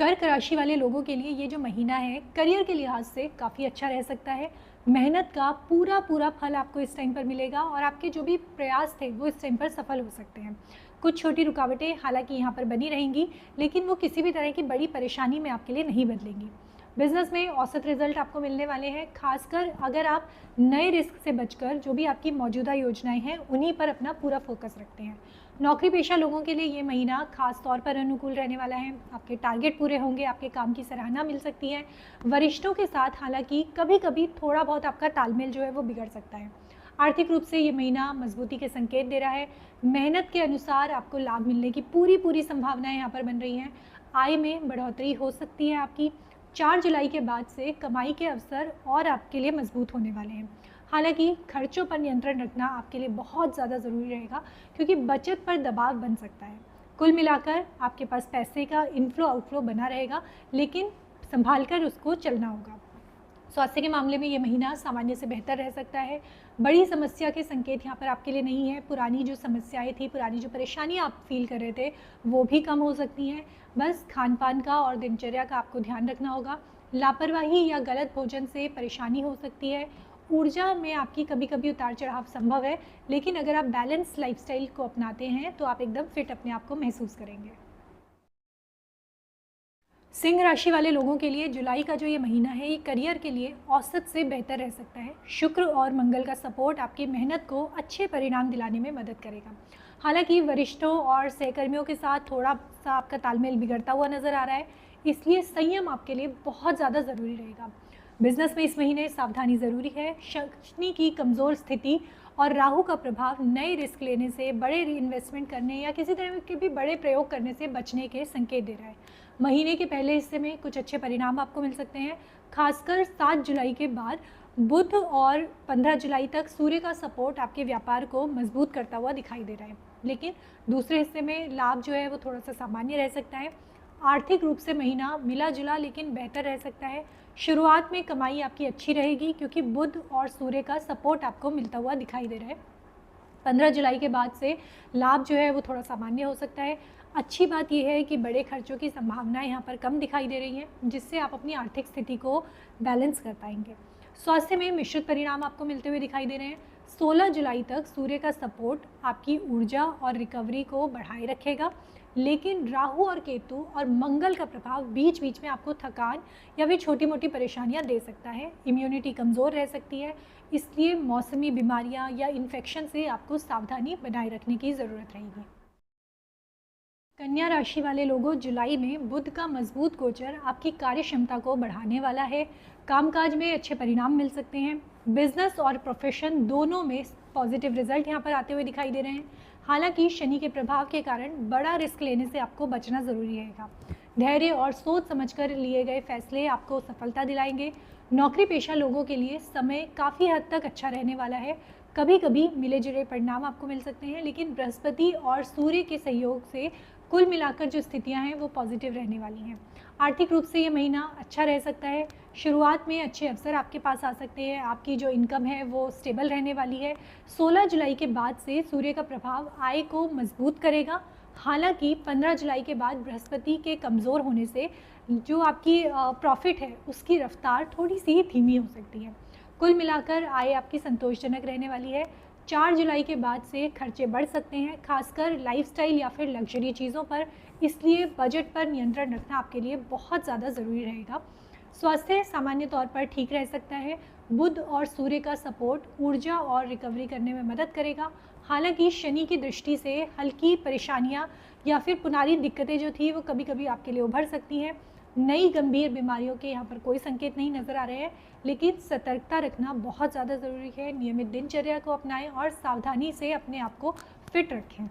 कर्क राशि वाले लोगों के लिए ये जो महीना है करियर के लिहाज से काफ़ी अच्छा रह सकता है। मेहनत का पूरा पूरा फल आपको इस टाइम पर मिलेगा और आपके जो भी प्रयास थे वो इस टाइम पर सफल हो सकते हैं। कुछ छोटी रुकावटें हालांकि यहाँ पर बनी रहेंगी, लेकिन वो किसी भी तरह की बड़ी परेशानी में आपके लिए नहीं बदलेंगी। बिजनेस में औसत रिजल्ट आपको मिलने वाले हैं, खासकर अगर आप नए रिस्क से बचकर जो भी आपकी मौजूदा योजनाएं हैं उन्हीं पर अपना पूरा फोकस रखते हैं। नौकरी पेशा लोगों के लिए ये महीना खास तौर पर अनुकूल रहने वाला है। आपके टारगेट पूरे होंगे, आपके काम की सराहना मिल सकती है। वरिष्ठों के साथ हालांकि कभी कभी थोड़ा बहुत आपका तालमेल जो है वो बिगड़ सकता है। आर्थिक रूप से ये महीना मजबूती के संकेत दे रहा है। मेहनत के अनुसार आपको लाभ मिलने की पूरी पूरी संभावनाएं यहाँ पर बन रही हैं। आय में बढ़ोतरी हो सकती है आपकी। 4 जुलाई के बाद से कमाई के अवसर और आपके लिए मजबूत होने वाले हैं। हालांकि खर्चों पर नियंत्रण रखना आपके लिए बहुत ज़्यादा ज़रूरी रहेगा, क्योंकि बचत पर दबाव बन सकता है। कुल मिलाकर आपके पास पैसे का इनफ्लो आउटफ्लो बना रहेगा, लेकिन संभाल कर उसको चलना होगा। स्वास्थ्य के मामले में ये महीना सामान्य से बेहतर रह सकता है। बड़ी समस्या के संकेत यहाँ पर आपके लिए नहीं है। पुरानी जो समस्याएं थी, पुरानी जो परेशानी आप फील कर रहे थे, वो भी कम हो सकती हैं। बस खान पान का और दिनचर्या का आपको ध्यान रखना होगा। लापरवाही या गलत भोजन से परेशानी हो सकती है। ऊर्जा में आपकी कभी कभी उतार चढ़ाव संभव है, लेकिन अगर आप बैलेंस लाइफस्टाइल को अपनाते हैं तो आप एकदम फिट अपने आप को महसूस करेंगे। सिंह राशि वाले लोगों के लिए जुलाई का जो ये महीना है, ये करियर के लिए औसत से बेहतर रह सकता है। शुक्र और मंगल का सपोर्ट आपकी मेहनत को अच्छे परिणाम दिलाने में मदद करेगा। हालांकि वरिष्ठों और सहकर्मियों के साथ थोड़ा सा आपका तालमेल बिगड़ता हुआ नजर आ रहा है, इसलिए संयम आपके लिए बहुत ज़्यादा ज़रूरी रहेगा। बिजनेस में इस महीने सावधानी ज़रूरी है। शनि की कमज़ोर स्थिति और राहु का प्रभाव नए रिस्क लेने से, बड़े इन्वेस्टमेंट करने या किसी तरह के भी बड़े प्रयोग करने से बचने के संकेत दे रहा है। महीने के पहले हिस्से में कुछ अच्छे परिणाम आपको मिल सकते हैं। खासकर 7 जुलाई के बाद बुध और 15 जुलाई तक सूर्य का सपोर्ट आपके व्यापार को मजबूत करता हुआ दिखाई दे रहा है, लेकिन दूसरे हिस्से में लाभ जो है वो थोड़ा सा सामान्य रह सकता है। आर्थिक रूप से महीना मिला जुला लेकिन बेहतर रह सकता है। शुरुआत में कमाई आपकी अच्छी रहेगी, क्योंकि बुध और सूर्य का सपोर्ट आपको मिलता हुआ दिखाई दे रहा है। 15 जुलाई के बाद से लाभ जो है वो थोड़ा सामान्य हो सकता है। अच्छी बात यह है कि बड़े खर्चों की संभावनाएं यहाँ पर कम दिखाई दे रही हैं, जिससे आप अपनी आर्थिक स्थिति को बैलेंस कर पाएंगे। स्वास्थ्य में मिश्रित परिणाम आपको मिलते हुए दिखाई दे रहे हैं। 16 जुलाई तक सूर्य का सपोर्ट आपकी ऊर्जा और रिकवरी को बढ़ाए रखेगा, लेकिन राहु और केतु और मंगल का प्रभाव बीच बीच में आपको थकान या फिर छोटी मोटी परेशानियां दे सकता है। इम्यूनिटी कमज़ोर रह सकती है, इसलिए मौसमी बीमारियां या इन्फेक्शन से आपको सावधानी बनाए रखने की ज़रूरत रहेगी। कन्या राशि वाले लोगों, जुलाई में बुध का मजबूत गोचर आपकी कार्य क्षमता को बढ़ाने वाला है। कामकाज में अच्छे परिणाम मिल सकते हैं। बिजनेस और प्रोफेशन दोनों में पॉजिटिव रिजल्ट यहाँ पर आते हुए दिखाई दे रहे हैं। हालांकि शनि के प्रभाव के कारण बड़ा रिस्क लेने से आपको बचना ज़रूरी रहेगा। धैर्य और सोच समझकर लिए गए फैसले आपको सफलता दिलाएंगे। नौकरी पेशा लोगों के लिए समय काफ़ी हद तक अच्छा रहने वाला है। कभी कभी मिले जुले परिणाम आपको मिल सकते हैं, लेकिन बृहस्पति और सूर्य के सहयोग से कुल मिलाकर जो स्थितियां हैं वो पॉजिटिव रहने वाली हैं। आर्थिक रूप से ये महीना अच्छा रह सकता है। शुरुआत में अच्छे अवसर आपके पास आ सकते हैं। आपकी जो इनकम है वो स्टेबल रहने वाली है। 16 जुलाई के बाद से सूर्य का प्रभाव आय को मजबूत करेगा। हालांकि 15 जुलाई के बाद बृहस्पति के कमज़ोर होने से जो आपकी प्रॉफिट है उसकी रफ्तार थोड़ी सी धीमी हो सकती है। कुल मिलाकर आय आपकी संतोषजनक रहने वाली है। 4 जुलाई के बाद से खर्चे बढ़ सकते हैं, खासकर लाइफस्टाइल या फिर लग्जरी चीज़ों पर, इसलिए बजट पर नियंत्रण रखना आपके लिए बहुत ज़्यादा ज़रूरी रहेगा। स्वास्थ्य सामान्य तौर पर ठीक रह सकता है। बुध और सूर्य का सपोर्ट ऊर्जा और रिकवरी करने में मदद करेगा। हालांकि शनि की दृष्टि से हल्की परेशानियां या फिर पुरानी दिक्कतें जो थी वो कभी कभी आपके लिए उभर सकती हैं। नई गंभीर बीमारियों के यहाँ पर कोई संकेत नहीं नज़र आ रहे हैं, लेकिन सतर्कता रखना बहुत ज़्यादा ज़रूरी है। नियमित दिनचर्या को अपनाएं और सावधानी से अपने आप को फिट रखें।